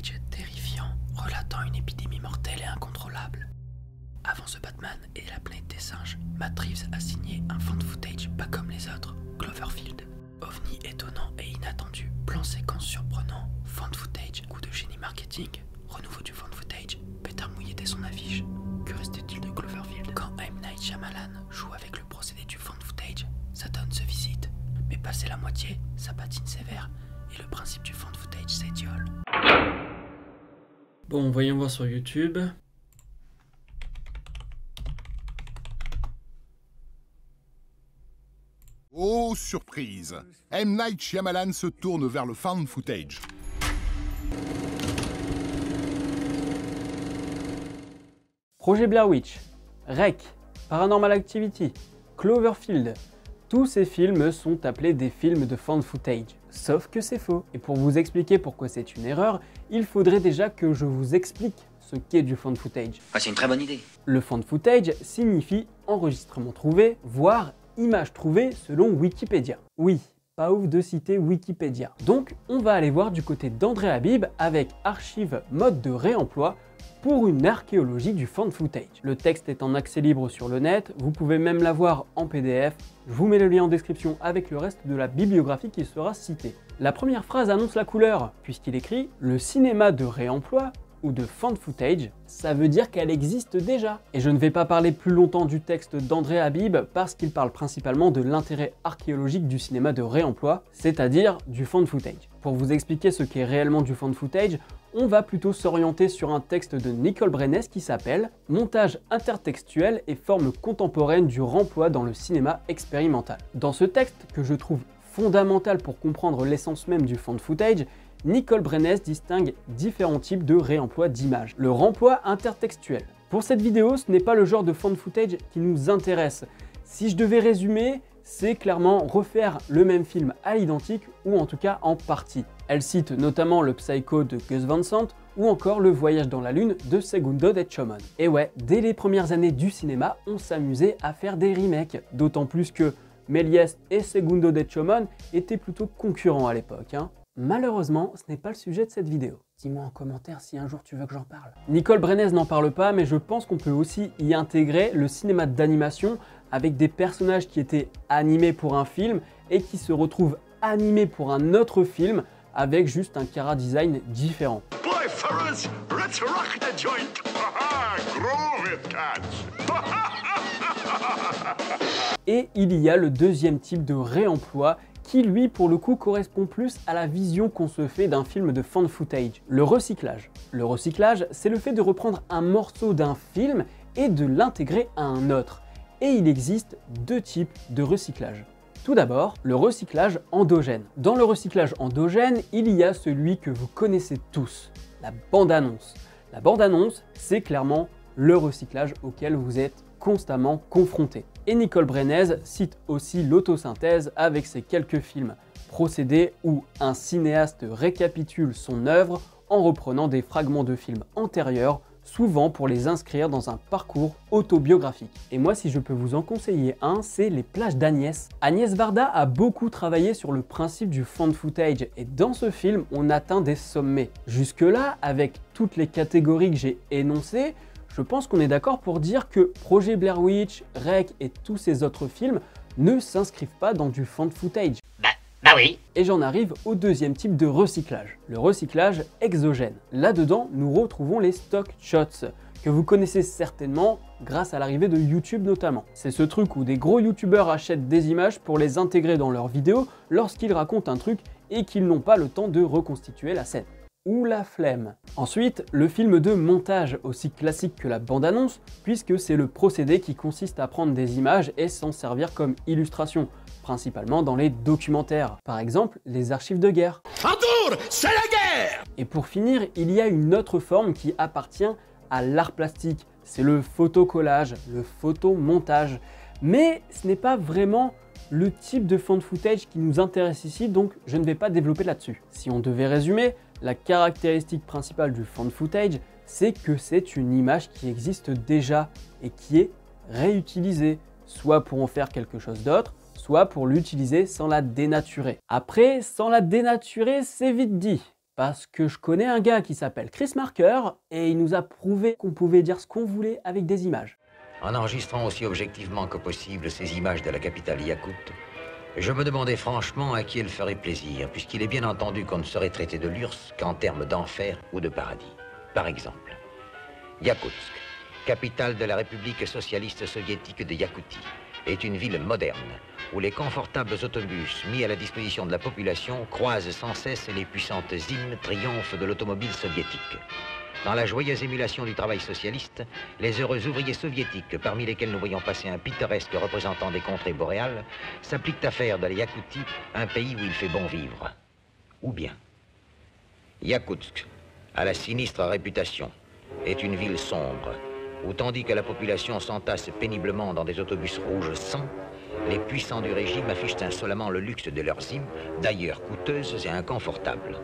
footage terrifiant relatant une épidémie mortelle et incontrôlable. Avant The Batman et la planète des singes, Matt Reeves a signé un found footage pas comme les autres, Cloverfield. OVNI étonnant et inattendu, plan séquence surprenant, found footage, coup de génie marketing, renouveau du found footage, pétard mouillé dès son affiche. Que reste-t-il de Cloverfield? Quand M. Night Shyamalan joue avec le procédé du found footage, ça donne The Visit. Mais passé la moitié, ça patine sévère et le principe du found footage s'étiole. Bon, voyons voir sur YouTube. Oh, surprise! M. Night Shyamalan se tourne vers le found footage. Projet Blair Witch, REC, Paranormal Activity, Cloverfield, tous ces films sont appelés des films de found footage. Sauf que c'est faux. Et pour vous expliquer pourquoi c'est une erreur, il faudrait déjà que je vous explique ce qu'est du found footage. Ah, c'est une très bonne idée. Le found footage signifie enregistrement trouvé, voire image trouvée selon Wikipédia. Oui, pas ouf de citer Wikipédia. Donc on va aller voir du côté d'André Habib avec Archive mode de réemploi pour une archéologie du found footage. Le texte est en accès libre sur le net, vous pouvez même l'avoir en PDF. Je vous mets le lien en description avec le reste de la bibliographie qui sera citée. La première phrase annonce la couleur, puisqu'il écrit « Le cinéma de réemploi » ou de found footage, ça veut dire qu'elle existe déjà. Et je ne vais pas parler plus longtemps du texte d'André Habib parce qu'il parle principalement de l'intérêt archéologique du cinéma de réemploi, c'est-à-dire du found footage. Pour vous expliquer ce qu'est réellement du found footage, on va plutôt s'orienter sur un texte de Nicole Brenes qui s'appelle « Montage intertextuel et forme contemporaine du remploi dans le cinéma expérimental ». Dans ce texte, que je trouve fondamental pour comprendre l'essence même du found footage, Nicole Brenes distingue différents types de réemploi d'images. Le remploi intertextuel. Pour cette vidéo, ce n'est pas le genre de found footage qui nous intéresse. Si je devais résumer, c'est clairement refaire le même film à l'identique ou en tout cas en partie. Elle cite notamment le Psycho de Gus Van Sant ou encore le Voyage dans la Lune de Segundo de Chomon. Et ouais, dès les premières années du cinéma, on s'amusait à faire des remakes, d'autant plus que Méliès et Segundo de Chomon étaient plutôt concurrents à l'époque. Malheureusement, ce n'est pas le sujet de cette vidéo. Dis-moi en commentaire si un jour tu veux que j'en parle. Nicole Brenes n'en parle pas, mais je pense qu'on peut aussi y intégrer le cinéma d'animation avec des personnages qui étaient animés pour un film et qui se retrouvent animés pour un autre film avec juste un chara design différent. Et il y a le deuxième type de réemploi qui lui pour le coup correspond plus à la vision qu'on se fait d'un film de found footage, le recyclage. Le recyclage, c'est le fait de reprendre un morceau d'un film et de l'intégrer à un autre. Et il existe deux types de recyclage. Tout d'abord, le recyclage endogène. Dans le recyclage endogène, il y a celui que vous connaissez tous, la bande-annonce. La bande-annonce, c'est clairement le recyclage auquel vous êtes constamment confronté. Et Nicole Brenes cite aussi l'autosynthèse avec ses quelques films, procédés où un cinéaste récapitule son œuvre en reprenant des fragments de films antérieurs, souvent pour les inscrire dans un parcours autobiographique. Et moi, si je peux vous en conseiller un, c'est Les plages d'Agnès. Agnès Varda a beaucoup travaillé sur le principe du found footage et dans ce film, on atteint des sommets. Jusque-là, avec toutes les catégories que j'ai énoncées, je pense qu'on est d'accord pour dire que Projet Blair Witch, REC et tous ces autres films ne s'inscrivent pas dans du found footage. Bah oui. Et j'en arrive au deuxième type de recyclage, le recyclage exogène. Là-dedans, nous retrouvons les stock shots, que vous connaissez certainement grâce à l'arrivée de YouTube notamment. C'est ce truc où des gros youtubeurs achètent des images pour les intégrer dans leurs vidéos lorsqu'ils racontent un truc et qu'ils n'ont pas le temps de reconstituer la scène. Ou la flemme. Ensuite, le film de montage, aussi classique que la bande-annonce, puisque c'est le procédé qui consiste à prendre des images et s'en servir comme illustration, principalement dans les documentaires. Par exemple, les archives de guerre. Arthur, c'est la guerre! Et pour finir, il y a une autre forme qui appartient à l'art plastique, c'est le photocollage, le photomontage. Mais ce n'est pas vraiment le type de found footage qui nous intéresse ici, donc je ne vais pas développer là-dessus. Si on devait résumer, la caractéristique principale du found footage, c'est que c'est une image qui existe déjà et qui est réutilisée, soit pour en faire quelque chose d'autre, soit pour l'utiliser sans la dénaturer. Après, sans la dénaturer, c'est vite dit. Parce que je connais un gars qui s'appelle Chris Marker et il nous a prouvé qu'on pouvait dire ce qu'on voulait avec des images. En enregistrant aussi objectivement que possible ces images de la capitale Yakoute, je me demandais franchement à qui elle ferait plaisir, puisqu'il est bien entendu qu'on ne saurait traiter de l'URSS qu'en termes d'enfer ou de paradis. Par exemple, Yakoutsk, capitale de la République socialiste soviétique de Yakoutie, est une ville moderne où les confortables autobus mis à la disposition de la population croisent sans cesse les puissantes hymnes triomphes de l'automobile soviétique. Dans la joyeuse émulation du travail socialiste, les heureux ouvriers soviétiques, parmi lesquels nous voyons passer un pittoresque représentant des contrées boréales, s'appliquent à faire de la Yakoutie un pays où il fait bon vivre. Ou bien, Yakoutsk, à la sinistre réputation, est une ville sombre, où tandis que la population s'entasse péniblement dans des autobus rouges sans, les puissants du régime affichent insolemment le luxe de leurs hymnes, d'ailleurs coûteuses et inconfortables.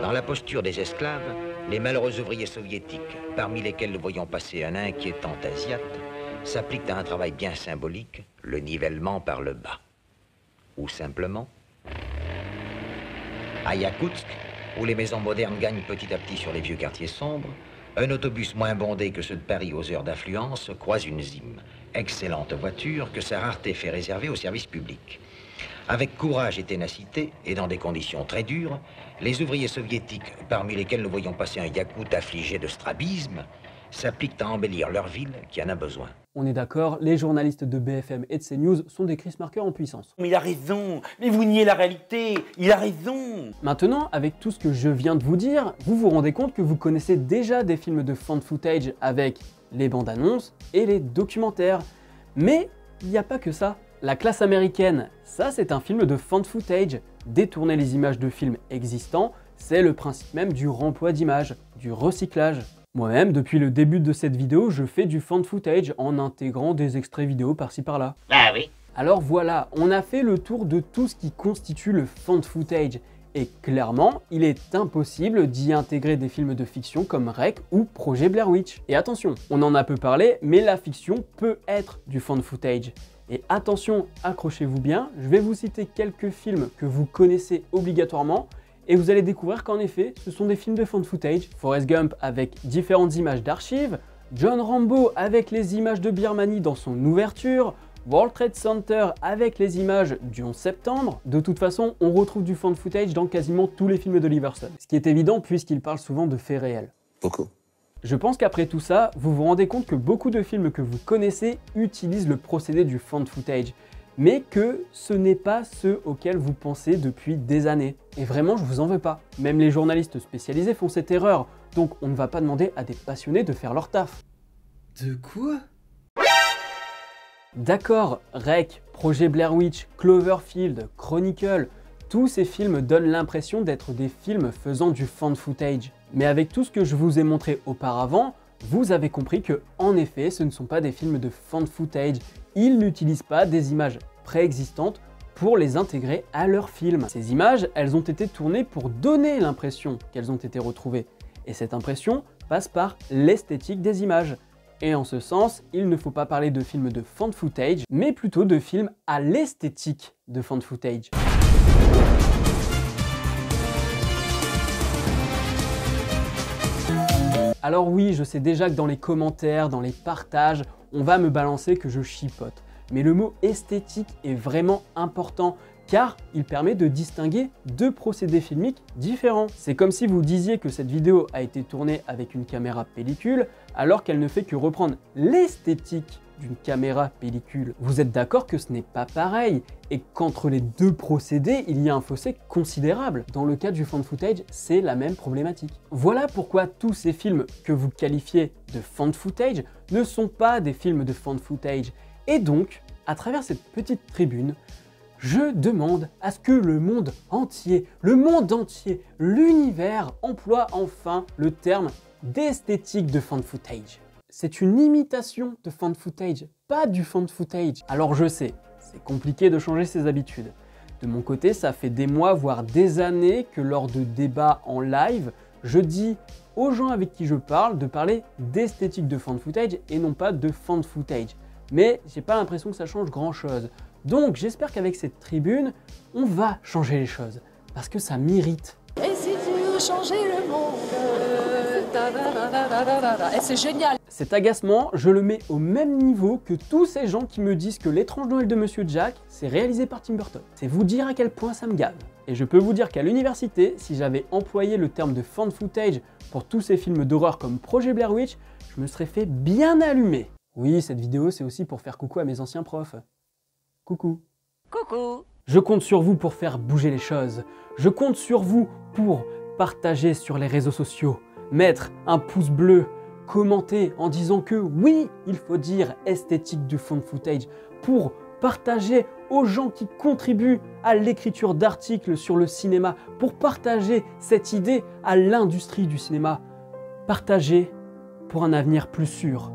Dans la posture des esclaves, les malheureux ouvriers soviétiques, parmi lesquels nous voyons passer un inquiétant asiate, s'appliquent à un travail bien symbolique, le nivellement par le bas. Ou simplement, à Yakoutsk, où les maisons modernes gagnent petit à petit sur les vieux quartiers sombres, un autobus moins bondé que ceux de Paris aux heures d'affluence croise une Zim, excellente voiture que sa rareté fait réserver au service public. Avec courage et ténacité, et dans des conditions très dures, les ouvriers soviétiques, parmi lesquels nous voyons passer un Yakoute affligé de strabisme, s'appliquent à embellir leur ville qui en a besoin. On est d'accord, les journalistes de BFM et de CNews sont des Chris Marker en puissance. Mais il a raison, mais vous niez la réalité, il a raison. Maintenant, avec tout ce que je viens de vous dire, vous vous rendez compte que vous connaissez déjà des films de found footage avec les bandes annonces et les documentaires. Mais il n'y a pas que ça. La classe américaine, ça c'est un film de found footage. Détourner les images de films existants, c'est le principe même du remploi d'images, du recyclage. Moi-même, depuis le début de cette vidéo, je fais du found footage en intégrant des extraits vidéo par-ci par-là. Ah oui. Alors voilà, on a fait le tour de tout ce qui constitue le found footage. Et clairement, il est impossible d'y intégrer des films de fiction comme Rec ou Projet Blair Witch. Et attention, on en a peu parlé, mais la fiction peut être du found footage. Et attention, accrochez-vous bien, je vais vous citer quelques films que vous connaissez obligatoirement et vous allez découvrir qu'en effet, ce sont des films de found footage. Forrest Gump avec différentes images d'archives, John Rambo avec les images de Birmanie dans son ouverture, World Trade Center avec les images du 11 septembre. De toute façon, on retrouve du found footage dans quasiment tous les films d'Oliver Stone. Ce qui est évident puisqu'il parle souvent de faits réels. Beaucoup. Je pense qu'après tout ça, vous vous rendez compte que beaucoup de films que vous connaissez utilisent le procédé du found footage, mais que ce n'est pas ceux auxquels vous pensez depuis des années. Et vraiment, je vous en veux pas. Même les journalistes spécialisés font cette erreur, donc on ne va pas demander à des passionnés de faire leur taf. De quoi? D'accord, Rec, Projet Blair Witch, Cloverfield, Chronicle, tous ces films donnent l'impression d'être des films faisant du found footage. Mais avec tout ce que je vous ai montré auparavant, vous avez compris que, en effet, ce ne sont pas des films de found footage. Ils n'utilisent pas des images préexistantes pour les intégrer à leur film. Ces images, elles ont été tournées pour donner l'impression qu'elles ont été retrouvées. Et cette impression passe par l'esthétique des images. Et en ce sens, il ne faut pas parler de films de found footage, mais plutôt de films à l'esthétique de found footage. Alors oui, je sais déjà que dans les commentaires, dans les partages, on va me balancer que je chipote. Mais le mot esthétique est vraiment important car il permet de distinguer deux procédés filmiques différents. C'est comme si vous disiez que cette vidéo a été tournée avec une caméra pellicule alors qu'elle ne fait que reprendre l'esthétique d'une caméra pellicule. Vous êtes d'accord que ce n'est pas pareil et qu'entre les deux procédés, il y a un fossé considérable. Dans le cas du found footage, c'est la même problématique. Voilà pourquoi tous ces films que vous qualifiez de found footage ne sont pas des films de found footage. Et donc, à travers cette petite tribune, je demande à ce que le monde entier, l'univers emploie enfin le terme d'esthétique de found footage. C'est une imitation de found footage, pas du found footage. Alors je sais, c'est compliqué de changer ses habitudes. De mon côté, ça fait des mois, voire des années que lors de débats en live, je dis aux gens avec qui je parle de parler d'esthétique de found footage et non pas de found footage. Mais j'ai pas l'impression que ça change grand chose. Donc j'espère qu'avec cette tribune, on va changer les choses, parce que ça m'irrite. Et si tu peut changer le monde. Et c'est génial. Cet agacement, je le mets au même niveau que tous ces gens qui me disent que L'étrange Noël de Monsieur Jack, c'est réalisé par Tim Burton. C'est vous dire à quel point ça me gave. Et je peux vous dire qu'à l'université, si j'avais employé le terme de found footage pour tous ces films d'horreur comme Projet Blair Witch, je me serais fait bien allumer. Oui, cette vidéo, c'est aussi pour faire coucou à mes anciens profs. Coucou. Coucou. Je compte sur vous pour faire bouger les choses. Je compte sur vous pour partager sur les réseaux sociaux, mettre un pouce bleu, commenter en disant que oui, il faut dire esthétique du found footage, pour partager aux gens qui contribuent à l'écriture d'articles sur le cinéma, pour partager cette idée à l'industrie du cinéma. Partager pour un avenir plus sûr.